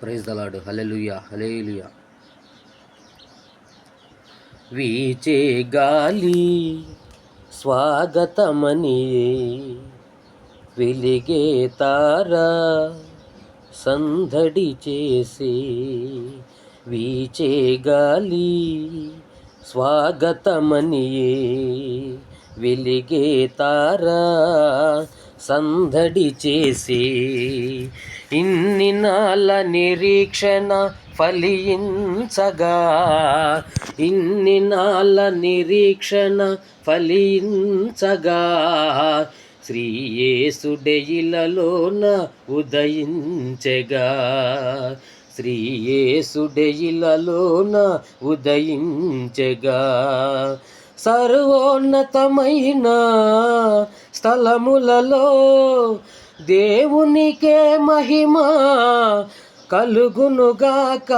Praise the Lord. Hallelujah, hallelujah. వీచే గాలి స్వాగతమనియే, వెలిగే తార సందడి చేసి. వీచే గాలి స్వాగతమనియే, వెలిగే తార సందడి చేసి. ఇన్ని నాళ్ళ నిరీక్షణ ఫలించగా, ఇన్ని నాళ్ళ నిరీక్షణ ఫలించగా, శ్రీయేసుడే ఇలలోన ఉదయించెగా. శ్రీయేసుడే ఇలలోన ఉదయించెగా. సర్వోన్నతమైన స్థలములలో దేవునికే మహిమ కలుగునుగాక.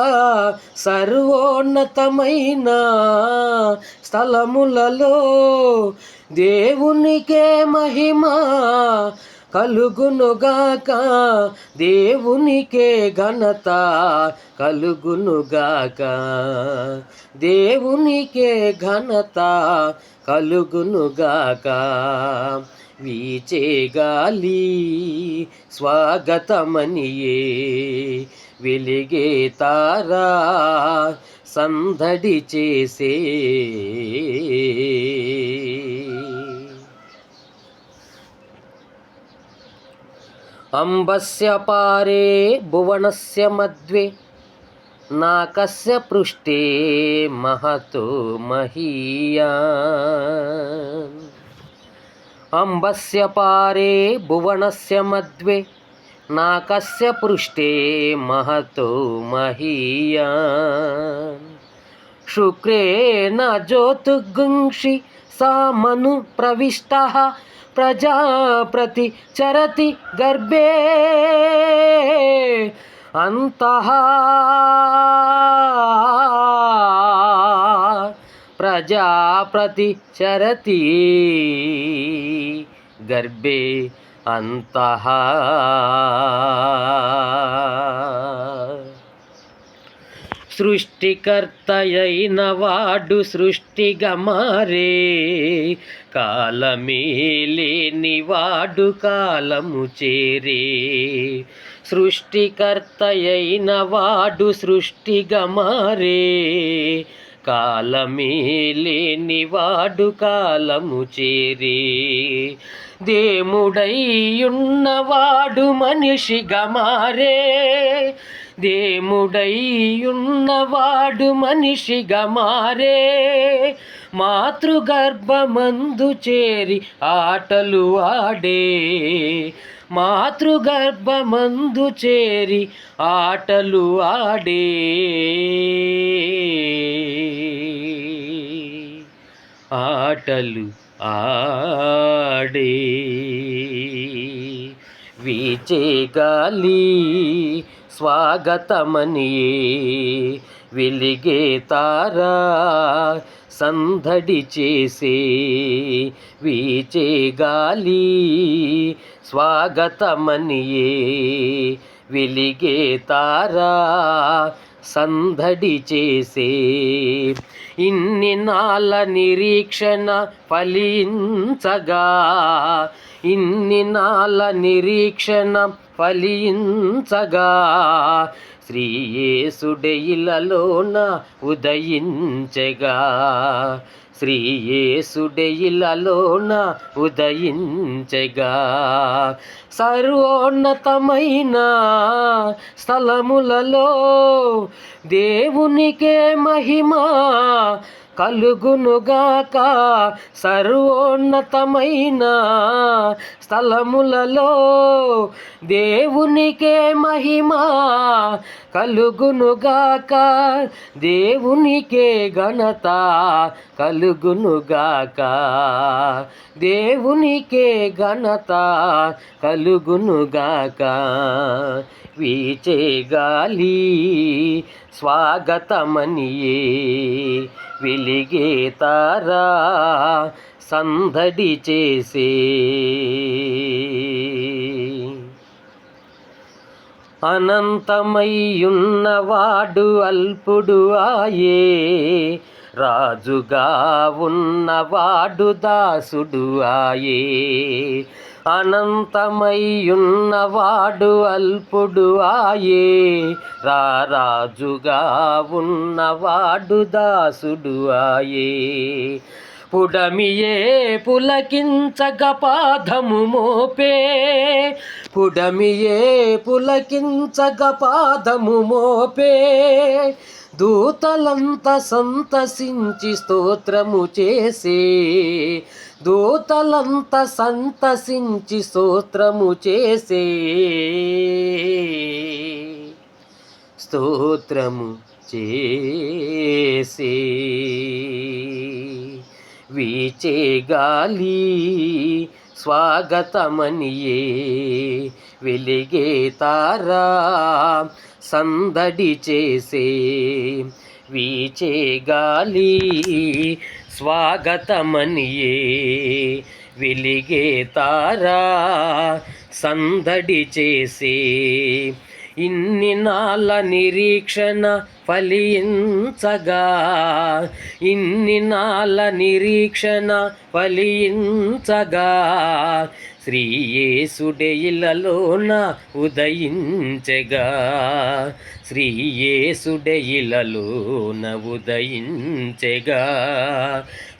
సర్వోన్నతమైన స్థలములలో దేవునికే మహిమ కలుగునుగాక. దేవునికే ఘనత కలుగునుగాక. దేవునికే ఘనత కలుగునుగాక. వీచే గాలి స్వాగతమనియే, వెలిగే తారా సందడి చేసే. అంబస్య పారే భువనస్య మధ్వే, నాకస్య పృష్ఠే మహతో మహీయా. అంబస్య పారే భువనస్య మధ్వే, నాకస్య పృష్ఠే మహతో మహీయా. శుక్రేణ జ్యోతిర్గుంషి సామను ప్రవిష్టః, ప్రజాప్రతి చరతి గర్భే అంతః. ప్రజాప్రతి చరతి గర్భే అంతః. సృష్టికర్తయైన వాడు సృష్టిగా మారే, కాలమే లేని వాడు కాలము చేరే. సృష్టికర్తయైన వాడు సృష్టిగా మారే, కాలమే లేని వాడు కాలము చేరే. దేవుడై ఉన్నవాడు మనిషిగా మారే, దేవుడై ఉన్నవాడు మనిషిగా మారే. మాతృగర్భమందు చేరి ఆటలు ఆడే, మాతృగర్భమందు చేరి ఆటలు ఆడే. ఆటలు ఆడే. వీచే గాలి స్వాగతమనియే, వెలిగే తారా సందడి చేసే. వీచే గాలి స్వాగతమనియే, వెలిగే తారా సందడి చేసే. ఇన్ని నాళ్ళ నిరీక్షణ ఫలించగా, ఇన్ని నాళ్ళ నిరీక్షణ ఫలించగా, శ్రీయేసుడే ఇలలోన ఉదయించెగా. శ్రీయేసుడే ఇలలోన ఉదయించెగా. సర్వోన్నతమైన స్థలములలో దేవునికే మహిమ కలుగునుగాక. సర్వోన్నతమైన స్థలములలో దేవునికే మహిమ కలుగునుగాక. దేవునికే ఘనత కలుగునుగాక. దేవునికే ఘనత కలుగునుగాక. వీచే గాలి స్వాగతమనియే, వెలిగే తారా సందడి చేసే. అనంతమయ్యున్నవాడు అల్పుడు ఆయే, రాజుగా ఉన్నవాడు దాసుడు ఆయే. అనంతమయ్యున్నవాడు అల్పుడు ఆయే, రాజుగా ఉన్నవాడు దాసుడు ఆయే. పుడమియే పులకించగ పాదము మోపే, పుడమియే పులకించగ పాదము మోపే, దూతలంత సంతసించి స్తోత్రము చేసే, దూతలంత సంతసించి స్తోత్రము చేసే, స్తోత్రము చేసే. వీచే గాలి స్వాగతమనియే, వెలిగే తారా సందడి చేసే. వీచే గాలి స్వాగతమనియే, వెలిగే తారా సందడి చేసే. ఇన్ని నాళ్ళ నిరీక్షణ ఫలించగా, ఇన్ని నాళ్ళ నిరీక్షణ ఫలించగా, శ్రీయేసుడే ఇలలోన ఉదయించెగా, శ్రీయేసుడే ఇలలోన ఉదయించెగా.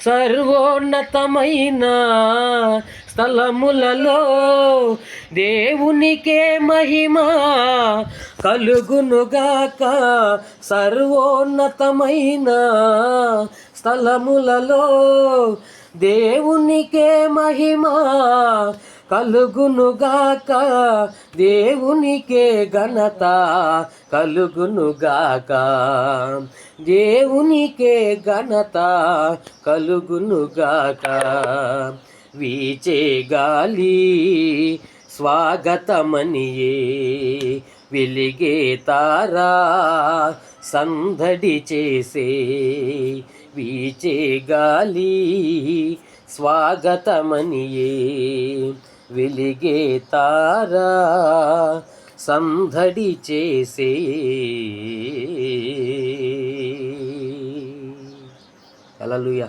సర్వోన్నతమైన స్థలములలో దేవునికే మహిమ కలుగునుగాక. సర్వోన్నతమైన స్థలములలో దేవునికే మహిమ కలుగునుగాక, దేవునికే ఘనత కలుగునుగాక, దేవునికే ఘనత కలుగునుగాక. వీచే గాలి స్వాగతమనియే, వెలిగే తారా సందడి చేసే. వీచే గాలి స్వాగతమనియే, వెలిగే తారా సందడి చేసే. హల్లెలూయా.